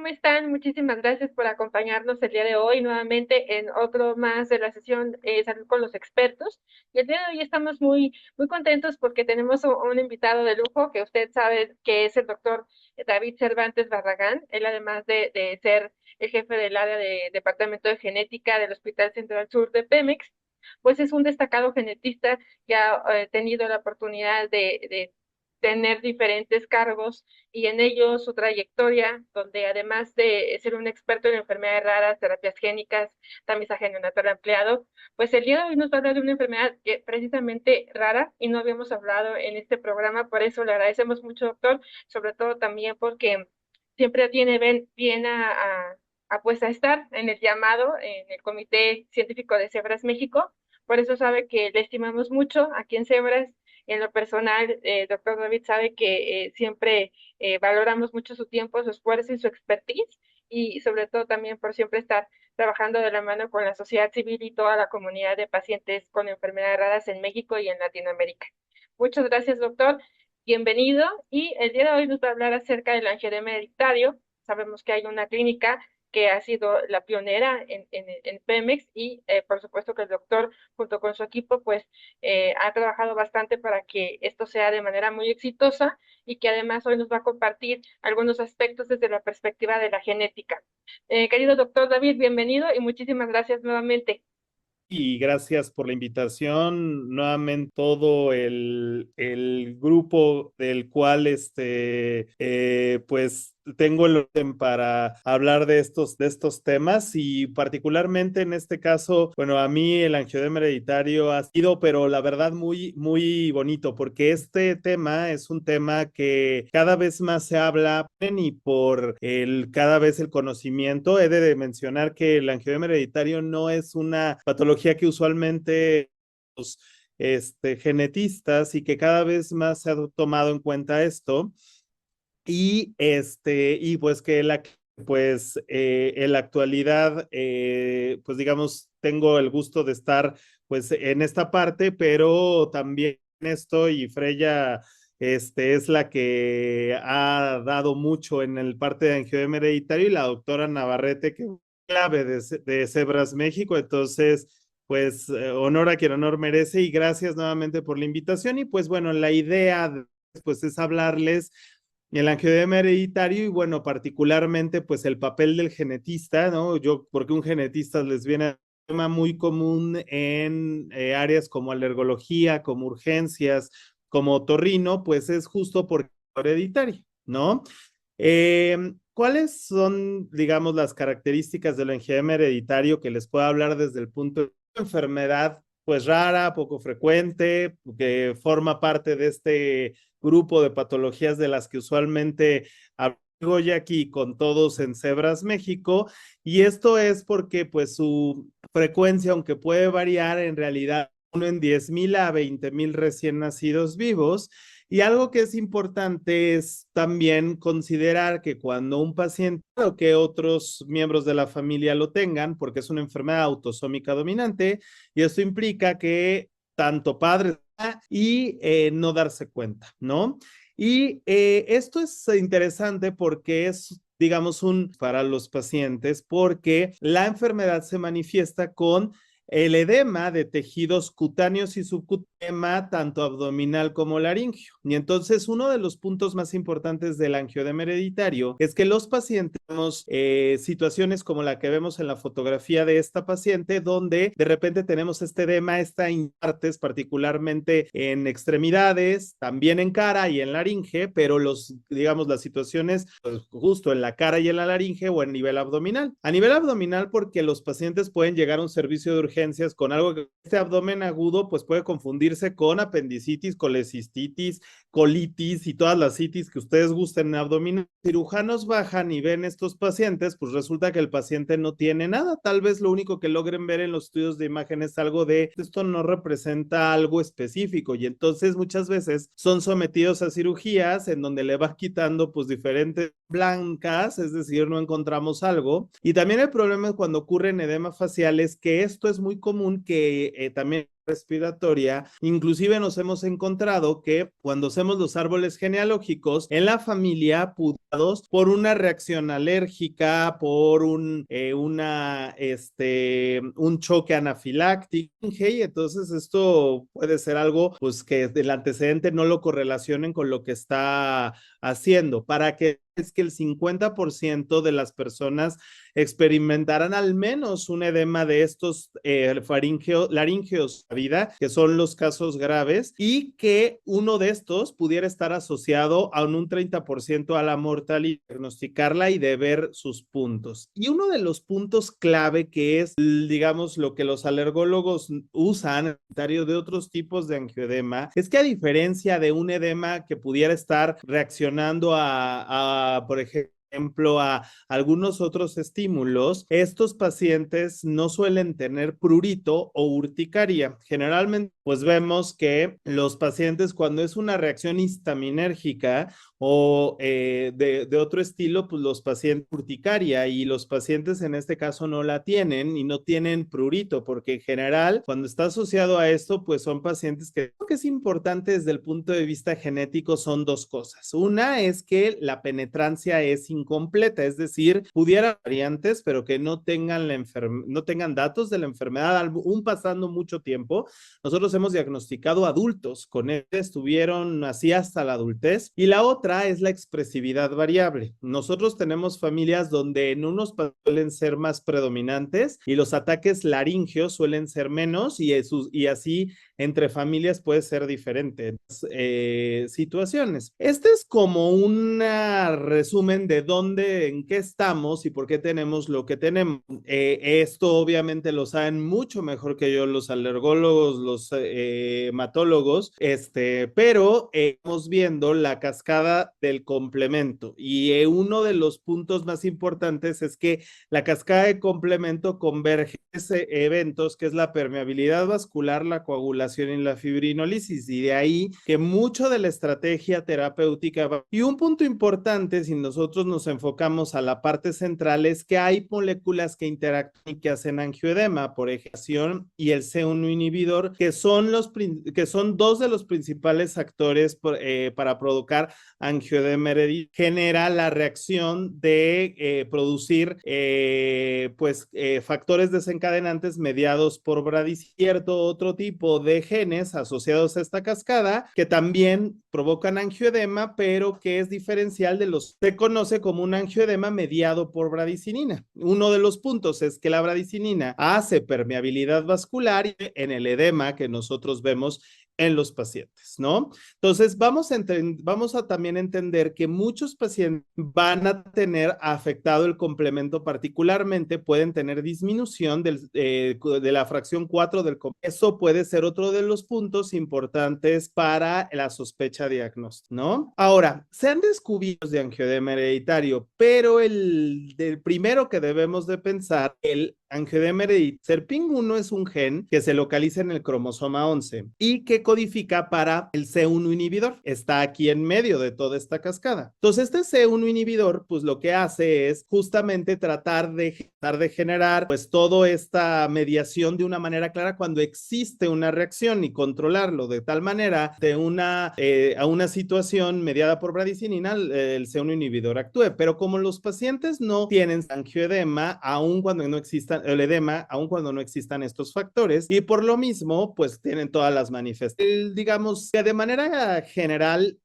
están? Muchísimas gracias por acompañarnos el día de hoy nuevamente en otro más de la sesión Salud con los expertos. Y el día de hoy estamos muy contentos porque tenemos un invitado de lujo que usted sabe que es el doctor David Cervantes Barragán. Él, además de ser el jefe del área de Departamento de Genética del Hospital Central Sur de Pemex, pues es un destacado genetista que ha tenido la oportunidad de tener diferentes cargos y en ello su trayectoria, donde además de ser un experto en enfermedades raras, terapias génicas, tamizaje neonatal ampliado, pues el día de hoy nos va a hablar de una enfermedad que precisamente rara y no habíamos hablado en este programa, por eso le agradecemos mucho, doctor, sobre todo también porque siempre tiene bien pues a estar en el llamado, en el Comité Científico de Cebras México, por eso sabe que le estimamos mucho aquí en Cebras. En lo personal, doctor David sabe que siempre valoramos mucho su tiempo, su esfuerzo y su expertise, y sobre todo también por siempre estar trabajando de la mano con la sociedad civil y toda la comunidad de pacientes con enfermedades raras en México y en Latinoamérica. Muchas gracias, doctor. Bienvenido. Y el día de hoy nos va a hablar acerca del angioedema hereditario. Sabemos que hay una clínica que ha sido la pionera en Pemex y por supuesto que el doctor junto con su equipo pues ha trabajado bastante para que esto sea de manera muy exitosa y que además hoy nos va a compartir algunos aspectos desde la perspectiva de la genética. Querido doctor David, bienvenido y muchísimas gracias nuevamente. Y gracias por la invitación. Nuevamente todo el grupo del cual pues tengo el orden para hablar de estos temas y particularmente en este caso, bueno, a mí el angioedema hereditario ha sido, pero la verdad muy bonito porque este tema es un tema que cada vez más se habla y por cada vez el conocimiento. He de mencionar que el angioedema hereditario no es una patología que usualmente los genetistas y que cada vez más se ha tomado en cuenta esto y pues que en la actualidad pues digamos tengo el gusto de estar pues en esta parte, pero también esto y Freya es la que ha dado mucho en el parte de angioedema hereditario y la doctora Navarrete que es clave de Cebras México. Entonces pues honor a quien honor merece y gracias nuevamente por la invitación y pues bueno, la idea pues es hablarles el angioedema hereditario y bueno, particularmente pues el papel del genetista, ¿no? Porque un genetista les viene a un tema muy común en áreas como alergología, como urgencias, como otorrino, pues es justo porque es hereditario, ¿no? ¿Cuáles son, digamos, las características del angioedema hereditario que les puedo hablar desde el punto de enfermedad, pues rara, poco frecuente, que forma parte de este grupo de patologías de las que usualmente hablo ya aquí con todos en Cebras México? Y esto es porque pues su frecuencia, aunque puede variar, en realidad uno en 10,000 a 20,000 recién nacidos vivos. Y algo que es importante es también considerar que cuando un paciente o que otros miembros de la familia lo tengan, porque es una enfermedad autosómica dominante, y esto implica que tanto padres y no darse cuenta, ¿no? Y esto es interesante porque es, digamos, para los pacientes, porque la enfermedad se manifiesta con el edema de tejidos cutáneos y subcutáneo, tanto abdominal como laringio. Y entonces uno de los puntos más importantes del angioedema hereditario es que los pacientes tenemos situaciones como la que vemos en la fotografía de esta paciente, donde de repente tenemos este edema, está en partes, particularmente en extremidades, también en cara y en laringe, pero digamos, las situaciones pues, justo en la cara y en la laringe o en nivel abdominal. A nivel abdominal porque los pacientes pueden llegar a un servicio de urgencia con algo que este abdomen agudo pues puede confundirse con apendicitis, colecistitis, colitis y todas las citis que ustedes gusten en abdominal. Cirujanos bajan y ven estos pacientes, pues resulta que el paciente no tiene nada. Tal vez lo único que logren ver en los estudios de imagen es algo de esto no representa algo específico y entonces muchas veces son sometidos a cirugías en donde le van quitando pues diferentes blancas, es decir, no encontramos algo. Y también el problema es cuando ocurre en edema facial es que esto es muy común que también respiratoria, inclusive nos hemos encontrado que cuando hacemos los árboles genealógicos en la familia pudados por una reacción alérgica, por un choque anafiláctico, y entonces esto puede ser algo pues que el antecedente no lo correlacionen con lo que está haciendo, para que es que el 50% de las personas experimentarán al menos un edema de estos laríngeos a vida, que son los casos graves, y que uno de estos pudiera estar asociado a un 30% a la mortalidad, diagnosticarla y de ver sus puntos. Y uno de los puntos clave que es, digamos, lo que los alergólogos usan de otros tipos de angioedema, es que a diferencia de un edema que pudiera estar reaccionando por ejemplo, a algunos otros estímulos, estos pacientes no suelen tener prurito o urticaria. Generalmente, pues vemos que los pacientes cuando es una reacción histaminérgica o de otro estilo, pues los pacientes urticaria y los pacientes en este caso no la tienen y no tienen prurito, porque en general cuando está asociado a esto, pues son pacientes que lo que es importante desde el punto de vista genético son dos cosas. Una es que la penetrancia es incompleta, es decir, pudiera variantes, pero que no tengan no tengan datos de la enfermedad, aún pasando mucho tiempo. Nosotros hemos diagnosticado adultos con él, estuvieron así hasta la adultez. Y la otra es la expresividad variable. Nosotros tenemos familias donde en unos suelen ser más predominantes y los ataques laringeos suelen ser menos y así entre familias puede ser diferentes situaciones. Este es como un resumen de dónde, en qué estamos y por qué tenemos lo que tenemos. Esto obviamente lo saben mucho mejor que yo los alergólogos, los hematólogos, pero estamos viendo la cascada del complemento y uno de los puntos más importantes es que la cascada de complemento converge eventos que es la permeabilidad vascular, la coagulación y la fibrinólisis, y de ahí que mucho de la estrategia terapéutica va. Y un punto importante, si nosotros nos enfocamos a la parte central, es que hay moléculas que interactúan y que hacen angioedema, por ejemplo, y el C1 inhibidor, que son dos de los principales actores para provocar angioedema hereditario. Genera la reacción de producir factores desencadenantes mediados por bradicina, cierto otro tipo de genes asociados a esta cascada que también provocan angioedema, pero que es diferencial de los que se conoce como un angioedema mediado por bradicinina. Uno de los puntos es que la bradicinina hace permeabilidad vascular en el edema que nosotros vemos en los pacientes, ¿no? Entonces, vamos a también entender que muchos pacientes van a tener afectado el complemento, particularmente pueden tener disminución de la fracción 4 del complemento. Eso puede ser otro de los puntos importantes para la sospecha diagnóstica, ¿no? Ahora, se han descubierto de angioedema hereditario, pero el primero que debemos de pensar, el angioedema hereditario. SERPING1 es un gen que se localiza en el cromosoma 11 y que codifica para el C1 inhibidor. Está aquí en medio de toda esta cascada. Entonces, este C1 inhibidor, pues lo que hace es justamente tratar de generar pues toda esta mediación de una manera clara cuando existe una reacción y controlarlo de tal manera a una situación mediada por bradicinina, el C1 inhibidor actúe. Pero como los pacientes no tienen angioedema, aun cuando no existan el edema, aun cuando no existan estos factores, y por lo mismo, pues tienen todas las manifestaciones. Digamos que de manera general,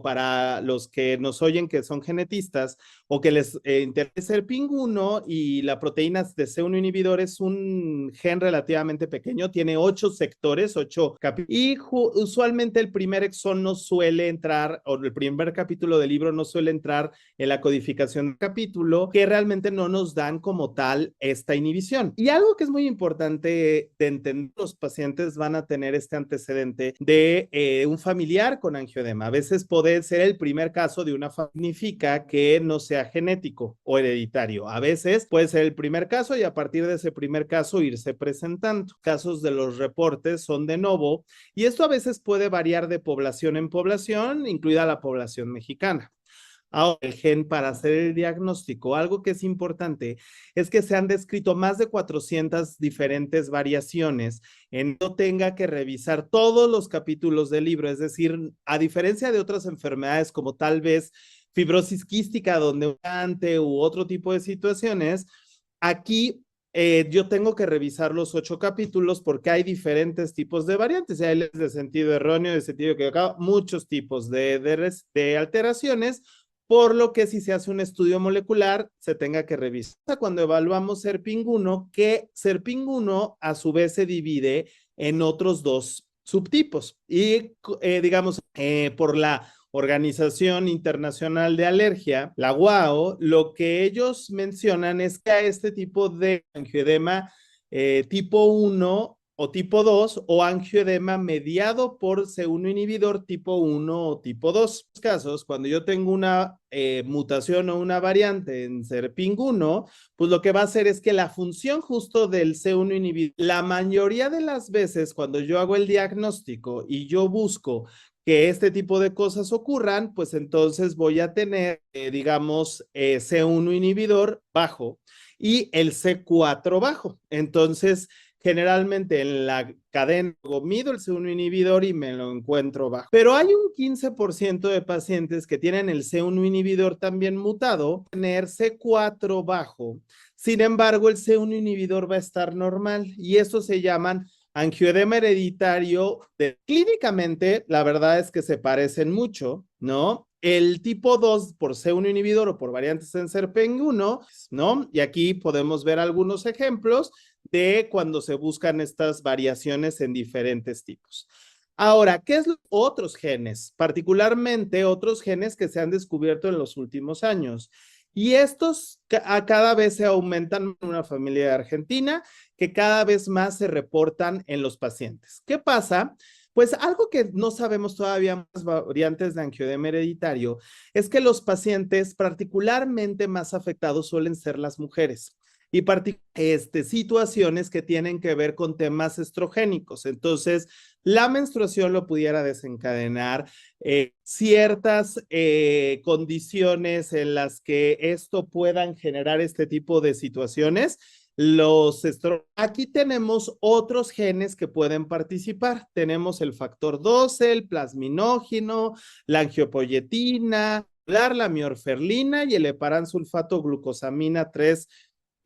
para los que nos oyen que son genetistas o que les interesa el PING1 y la proteína de C1 inhibidor es un gen relativamente pequeño, tiene 8 sectores, 8 capítulos, y usualmente el primer exón no suele entrar, o el primer capítulo del libro no suele entrar en la codificación del capítulo, que realmente no nos dan como tal esta inhibición. Y algo que es muy importante de entender, los pacientes van a tener este antecedente de un familiar con angioedema. A veces puede ser el primer caso de una familia, significa que no sea genético o hereditario. A veces puede ser el primer caso y a partir de ese primer caso irse presentando. Casos de los reportes son de novo y esto a veces puede variar de población en población, incluida la población mexicana. Ahora, el gen para hacer el diagnóstico, algo que es importante es que se han descrito más de 400 diferentes variaciones en no tenga que revisar todos los capítulos del libro, es decir, a diferencia de otras enfermedades como tal vez fibrosis quística, donde u otro tipo de situaciones, aquí yo tengo que revisar los 8 capítulos porque hay diferentes tipos de variantes. Hay de sentido erróneo, de sentido equivocado, muchos tipos de alteraciones, por lo que si se hace un estudio molecular, se tenga que revisar. Cuando evaluamos SERPING1, que SERPING1 a su vez se divide en otros 2 subtipos. Y digamos, por la Organización Internacional de Alergia, la WAO, lo que ellos mencionan es que a este tipo de angioedema tipo 1 o tipo 2 o angioedema mediado por C1 inhibidor tipo 1 o tipo 2. En estos casos, cuando yo tengo una mutación o una variante en SERPING1, pues lo que va a hacer es que la función justo del C1 inhibidor, la mayoría de las veces cuando yo hago el diagnóstico y yo busco que este tipo de cosas ocurran, pues entonces voy a tener, digamos, C1 inhibidor bajo y el C4 bajo. Entonces, generalmente en la cadena mido el C1 inhibidor y me lo encuentro bajo. Pero hay un 15% de pacientes que tienen el C1 inhibidor también mutado, tener C4 bajo. Sin embargo, el C1 inhibidor va a estar normal y eso se llaman angioedema hereditario. Clínicamente, la verdad es que se parecen mucho, ¿no? El tipo 2 por C1 inhibidor o por variantes en SERPING1, ¿no? Y aquí podemos ver algunos ejemplos de cuando se buscan estas variaciones en diferentes tipos. Ahora, ¿qué es otros genes? Particularmente otros genes que se han descubierto en los últimos años. Y estos cada vez se aumentan en una familia de Argentina que cada vez más se reportan en los pacientes. ¿Qué pasa? Pues algo que no sabemos todavía más variantes de angioedema hereditario es que los pacientes particularmente más afectados suelen ser las mujeres y situaciones que tienen que ver con temas estrogénicos. Entonces, la menstruación lo pudiera desencadenar, ciertas condiciones en las que esto puedan generar este tipo de situaciones. Aquí tenemos otros genes que pueden participar. Tenemos el factor 12, el plasminógeno, la angiopoyetina, la miorferlina y el heparansulfato glucosamina 3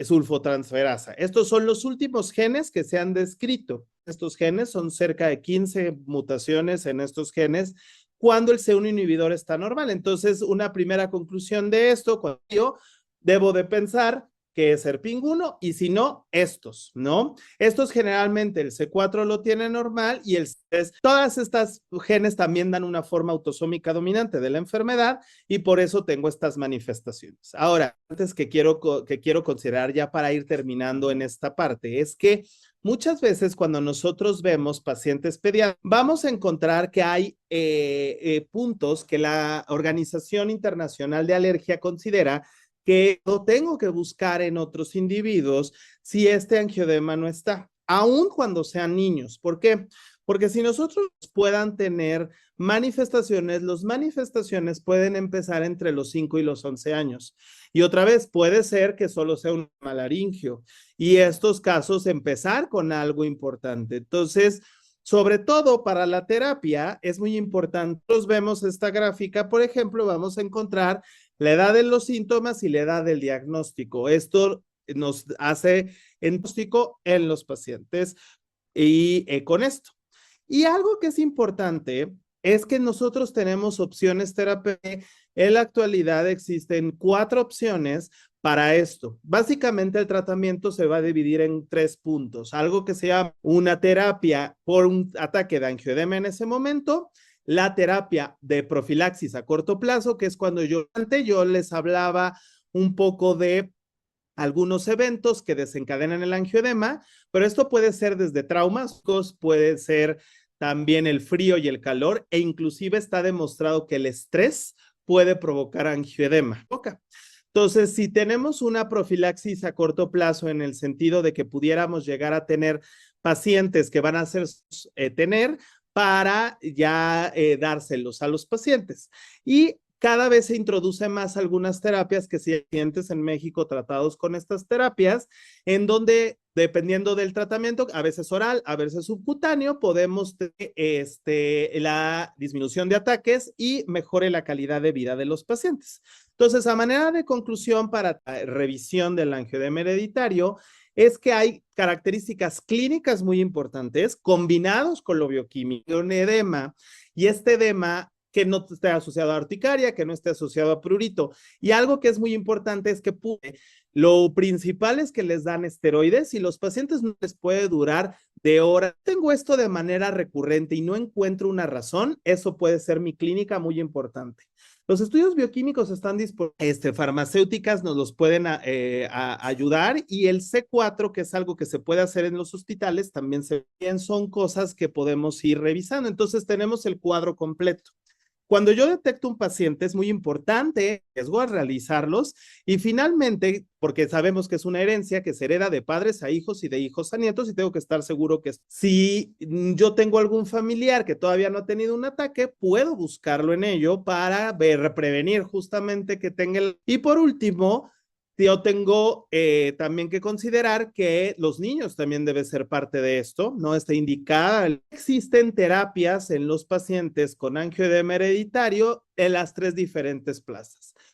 sulfotransferasa. Estos son los últimos genes que se han descrito. Estos genes son cerca de 15 mutaciones en estos genes cuando el C1 inhibidor está normal. Entonces, una primera conclusión de esto, cuando yo debo de pensar que es SERPING1 y si no, estos, ¿no? Estos generalmente el C4 lo tiene normal y el C3, todas estas genes también dan una forma autosómica dominante de la enfermedad y por eso tengo estas manifestaciones. Ahora, antes que quiero considerar ya para ir terminando en esta parte, es que muchas veces cuando nosotros vemos pacientes pediátricos, vamos a encontrar que hay puntos que la Organización Internacional de Alergia considera que no tengo que buscar en otros individuos si este angioedema no está, aun cuando sean niños. ¿Por qué? Porque si nosotros puedan tener manifestaciones, las manifestaciones pueden empezar entre los 5 y los 11 años. Y otra vez, puede ser que solo sea un malaringio. Y estos casos empezar con algo importante. Entonces, sobre todo para la terapia, es muy importante. Nosotros vemos esta gráfica, por ejemplo, vamos a encontrar la edad de los síntomas y la edad del diagnóstico. Esto nos hace diagnóstico en los pacientes y con esto. Y algo que es importante es que nosotros tenemos opciones terapéuticas. En la actualidad existen 4 opciones para esto. Básicamente el tratamiento se va a dividir en 3 puntos. Algo que se llama una terapia por un ataque de angioedema en ese momento, la terapia de profilaxis a corto plazo, que es cuando yo les hablaba un poco de algunos eventos que desencadenan el angioedema, pero esto puede ser desde traumas, puede ser también el frío y el calor, e inclusive está demostrado que el estrés puede provocar angioedema. Entonces, si tenemos una profilaxis a corto plazo en el sentido de que pudiéramos llegar a tener pacientes que van a tener para ya dárselos a los pacientes. Y cada vez se introduce más algunas terapias que si pacientes en México tratados con estas terapias, en donde dependiendo del tratamiento, a veces oral, a veces subcutáneo, podemos tener la disminución de ataques y mejore la calidad de vida de los pacientes. Entonces, a manera de conclusión para revisión del angioedema hereditario, es que hay características clínicas muy importantes combinados con lo bioquímico, un edema, y este edema que no esté asociado a urticaria, que no esté asociado a prurito. Y algo que es muy importante es que lo principal es que les dan esteroides y los pacientes no les puede durar de horas. Tengo esto de manera recurrente y no encuentro una razón, eso puede ser mi clínica muy importante. Los estudios bioquímicos están disponibles, farmacéuticas nos los pueden ayudar y el C4, que es algo que se puede hacer en los hospitales, también son cosas que podemos ir revisando. Entonces tenemos el cuadro completo. Cuando yo detecto un paciente es muy importante, riesgo a realizarlos y finalmente, porque sabemos que es una herencia que se hereda de padres a hijos y de hijos a nietos y tengo que estar seguro que si yo tengo algún familiar que todavía no ha tenido un ataque, puedo buscarlo en ello para prevenir justamente que tenga el... Y por último, yo tengo también que considerar que los niños también deben ser parte de esto, ¿no? Está indicada. Existen terapias en los pacientes con angioedema hereditario en las 3 diferentes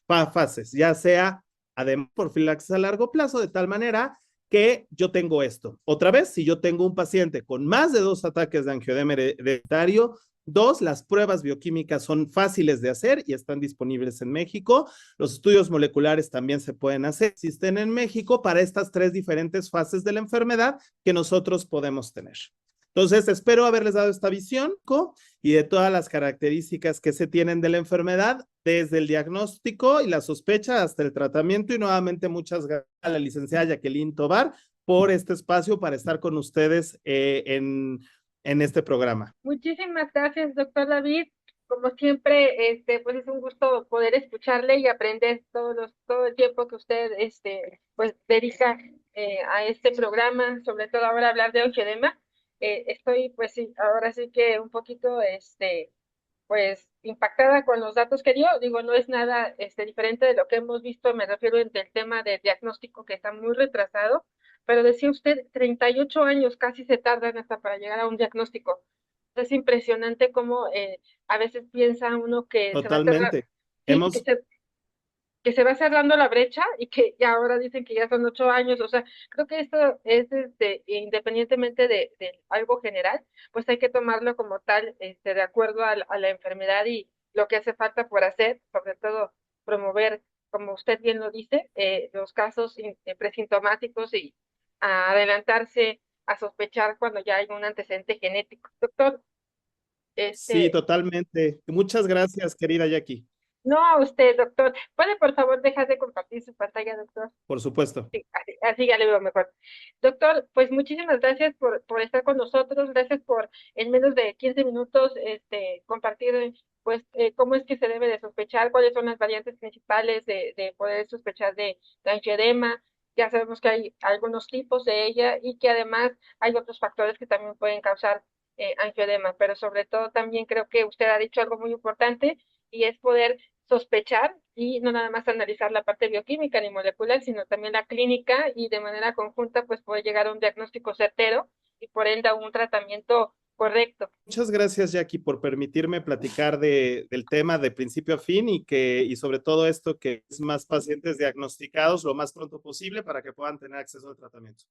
fases, ya sea además profilaxis a largo plazo, de tal manera que yo tengo esto. Otra vez, si yo tengo un paciente con más de 2 ataques de angioedema hereditario, 2, las pruebas bioquímicas son fáciles de hacer y están disponibles en México. Los estudios moleculares también se pueden hacer, existen en México para estas 3 diferentes fases de la enfermedad que nosotros podemos tener. Entonces, espero haberles dado esta visión y de todas las características que se tienen de la enfermedad, desde el diagnóstico y la sospecha hasta el tratamiento. Y nuevamente, muchas gracias a la licenciada Jacqueline Tovar por este espacio para estar con ustedes en este programa. Muchísimas gracias, doctor David. Como siempre, pues es un gusto poder escucharle y aprender todo el tiempo que usted, pues dedica a este programa, sobre todo ahora hablar de angioedema. Estoy, pues sí, ahora sí que un poquito, pues impactada con los datos que dio. Digo, no es nada, diferente de lo que hemos visto, me refiero en el tema del diagnóstico que está muy retrasado, pero decía usted, 38 años casi se tardan hasta para llegar a un diagnóstico. Es impresionante cómo a veces piensa uno que se va a cerrar, Totalmente. sí, Hemos que se va cerrando la brecha y que ya ahora dicen que ya son 8 años. O sea, creo que esto es independientemente de algo general, pues hay que tomarlo como tal, de acuerdo a la enfermedad y lo que hace falta por hacer, sobre todo promover, como usted bien lo dice, los casos presintomáticos y a adelantarse a sospechar cuando ya hay un antecedente genético. Doctor, Sí, este, totalmente. Muchas gracias, querida Jackie. no a usted, doctor. ¿Puede por favor dejar de compartir su pantalla, doctor? Por supuesto. Sí, así ya le veo mejor. Doctor, pues muchísimas gracias por estar con nosotros, gracias por en menos de 15 minutos compartir pues cómo es que se debe de sospechar, cuáles son las variantes principales de poder sospechar de angioedema. Ya sabemos que hay algunos tipos de ella y que además hay otros factores que también pueden causar angioedema, pero sobre todo también creo que usted ha dicho algo muy importante y es poder sospechar y no nada más analizar la parte bioquímica ni molecular, sino también la clínica y de manera conjunta pues poder llegar a un diagnóstico certero y por ende a un tratamiento correcto. Muchas gracias, Jackie, por permitirme platicar del tema de principio a fin y sobre todo esto que es más pacientes diagnosticados lo más pronto posible para que puedan tener acceso al tratamiento.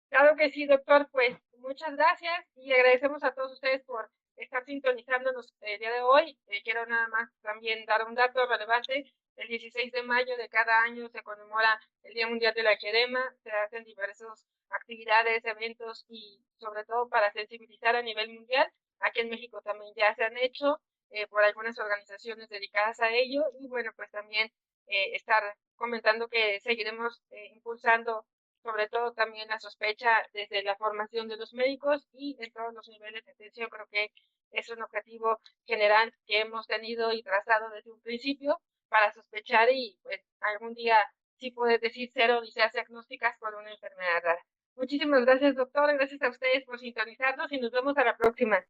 Claro que sí, doctor, pues muchas gracias y agradecemos a todos ustedes por estar sintonizándonos el día de hoy. Quiero nada más también dar un dato relevante. El 16 de mayo de cada año se conmemora el Día Mundial de la Angioedema. Se hacen diversas actividades, eventos y sobre todo para sensibilizar a nivel mundial. Aquí en México también ya se han hecho por algunas organizaciones dedicadas a ello y bueno, pues también estar comentando que seguiremos impulsando sobre todo también la sospecha desde la formación de los médicos y en todos los niveles de atención. Creo que es un objetivo general que hemos tenido y trazado desde un principio para sospechar y pues algún día sí poder decir cero licencias diagnósticas por una enfermedad rara. Muchísimas gracias, doctor. Gracias a ustedes por sintonizarnos y nos vemos a la próxima.